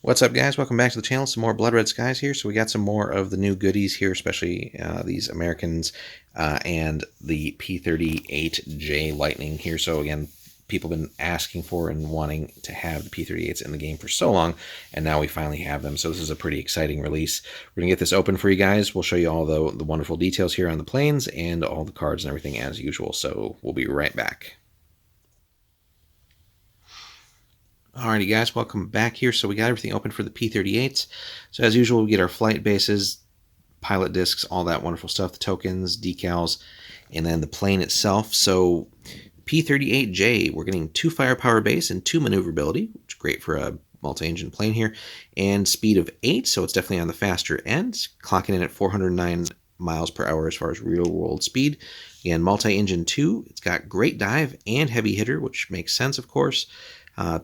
What's up, guys? Welcome back to the channel. Some more Blood Red Skies here. So we got some more of the new goodies here, especially these Americans and the P38J Lightning here. So again, people have been asking for and wanting to have the P38s in the game for so long, and now we finally have them. So this is a pretty exciting release. We're going to get this open for you guys. We'll show you all the wonderful details here on the planes and all the cards and everything as usual. So we'll be right back. Alrighty guys, welcome back here. So we got everything open for the P38s. So as usual, we get our flight bases, pilot discs, all that wonderful stuff, the tokens, decals, and then the plane itself. So P38J, we're getting 2 firepower base and 2 maneuverability, which is great for a multi-engine plane here, and speed of 8, so it's definitely on the faster end, clocking in at 409 miles per hour as far as real world speed. And multi-engine 2, it's got great dive and heavy hitter, which makes sense, of course.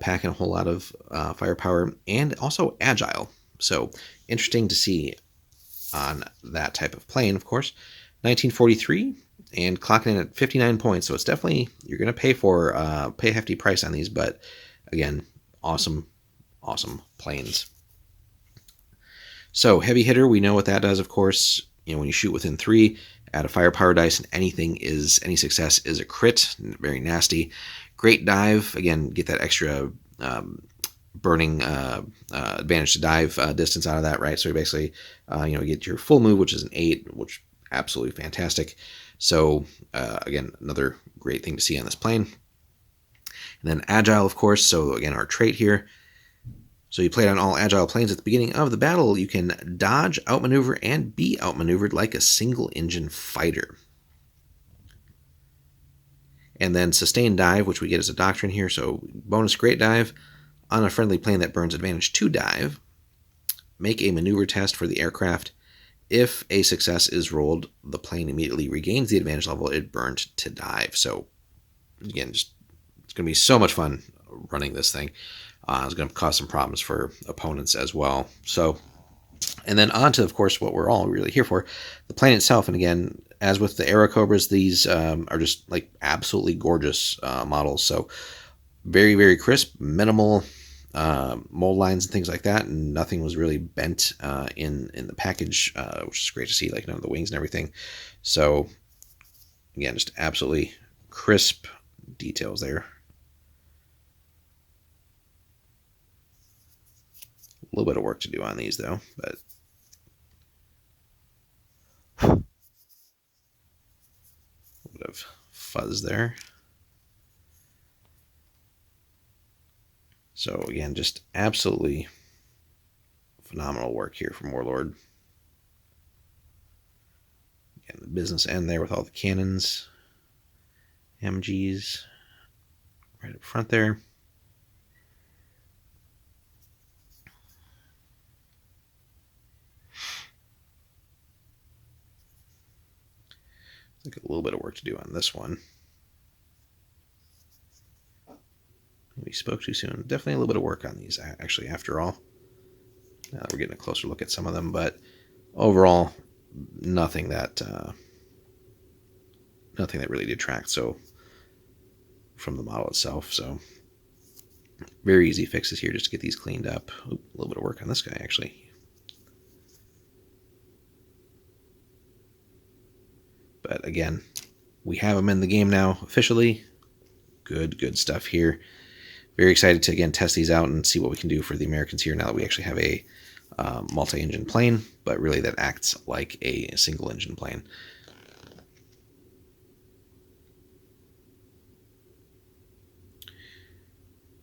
Packing a whole lot of firepower, and also agile. So interesting to see on that type of plane, of course. 1943 and clocking in at 59 points. So it's definitely, you're going to pay a hefty price on these, but again, awesome planes. So heavy hitter, we know what that does, of course. You know, when you shoot within 3, add a firepower dice, and any success is a crit. Very nasty. Great dive. Again, get that extra burning advantage to dive distance out of that, right? So basically, get your full move, which is an 8, which absolutely fantastic. So again, another great thing to see on this plane. And then agile, of course. So again, our trait here. So you play it on all agile planes at the beginning of the battle. You can dodge, outmaneuver, and be outmaneuvered like a single-engine fighter. And then sustained dive, which we get as a doctrine here. So bonus great dive on a friendly plane that burns advantage to dive. Make a maneuver test for the aircraft. If a success is rolled, the plane immediately regains the advantage level it burned to dive. So again, it's going to be so much fun running this thing. It's going to cause some problems for opponents as well. So, and then on to, of course, what we're all really here for, the plane itself. And again, as with the Aero Cobras, these are just like absolutely gorgeous models. So very, very crisp, minimal mold lines and things like that. And nothing was really bent in the package, which is great to see, like none of the wings and everything. So again, just absolutely crisp details there. A little bit of work to do on these though, but a little bit of fuzz there. So again, just absolutely phenomenal work here from Warlord. Again, the business end there with all the cannons, MGs right up front there. Like a little bit of work to do on this one. We spoke too soon. Definitely a little bit of work on these, actually, after all. Now that we're getting a closer look at some of them, but overall, nothing that really detracts from the model itself. So very easy fixes here just to get these cleaned up. Oop, a little bit of work on this guy, actually. But again, we have them in the game now officially. Good stuff here. Very excited to, again, test these out and see what we can do for the Americans here now that we actually have a multi-engine plane, but really that acts like a single-engine plane.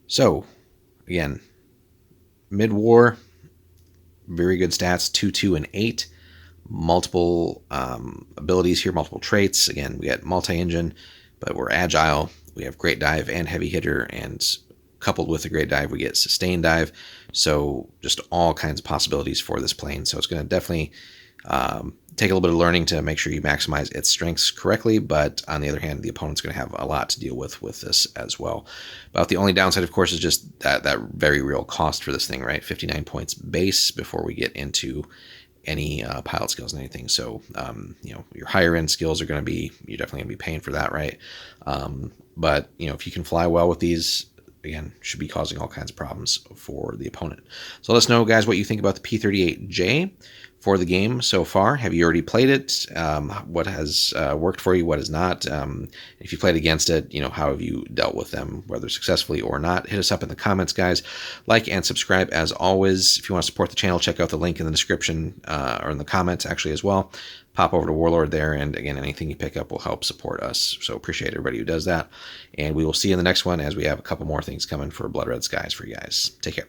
So, again, mid-war, very good stats, 2, 2, and 8. Multiple abilities here, multiple traits. Again, we got multi-engine, but we're agile. We have great dive and heavy hitter, and coupled with the great dive, we get sustained dive. So just all kinds of possibilities for this plane. So it's going to definitely take a little bit of learning to make sure you maximize its strengths correctly. But on the other hand, the opponent's going to have a lot to deal with this as well. But the only downside, of course, is just that very real cost for this thing, right? 59 points base before we get into any pilot skills and anything. So, your higher end skills are going to be, you're definitely going to be paying for that, right? But, if you can fly well with these, again, should be causing all kinds of problems for the opponent. So let us know, guys, what you think about the P38J for the game so far. Have you already played it? What has worked for you? What has not? If you played against it, how have you dealt with them, whether successfully or not? Hit us up in the comments, guys. Like and subscribe as always. If you want to support the channel, check out the link in the description or in the comments actually as well. Pop over to Warlord there, and again, anything you pick up will help support us. So appreciate everybody who does that. And we will see you in the next one as we have a couple more things coming for Blood Red Skies for you guys. Take care.